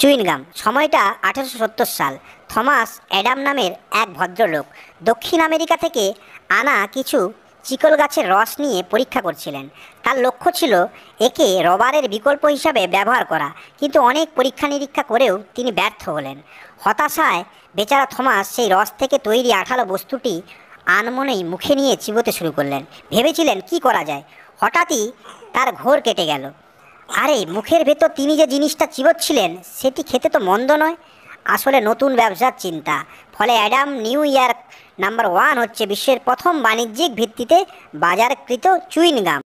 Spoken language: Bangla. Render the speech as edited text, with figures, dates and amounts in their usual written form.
চুইনগাম। সময়টা 1870 সাল। থমাস অ্যাডাম নামের এক ভদ্রলোক দক্ষিণ আমেরিকা থেকে আনা কিছু চিকল গাছের রস নিয়ে পরীক্ষা করছিলেন। তার লক্ষ্য ছিল একে রবারের বিকল্প হিসাবে ব্যবহার করা, কিন্তু অনেক পরীক্ষা নিরীক্ষা করেও তিনি ব্যর্থ হলেন। হতাশায় বেচারা থমাস সেই রস থেকে তৈরি আঠালো বস্তুটি আনমনেই মুখে নিয়ে চিবোতে শুরু করলেন। ভেবেছিলেন কি করা যায়। হঠাৎই তার ঘোর কেটে গেল। আরে, মুখের ভেতর তিনি যে জিনিসটা চিবোচ্ছিলেন সেটি খেতে তো মন্দ নয়। আসলে নতুন ব্যবসার চিন্তা। ফলে অ্যাডাম নিউ ইয়র্ক নাম্বার 1 হচ্ছে বিশ্বের প্রথম বাণিজ্যিক ভিত্তিতে বাজারকৃত চুইনগাম।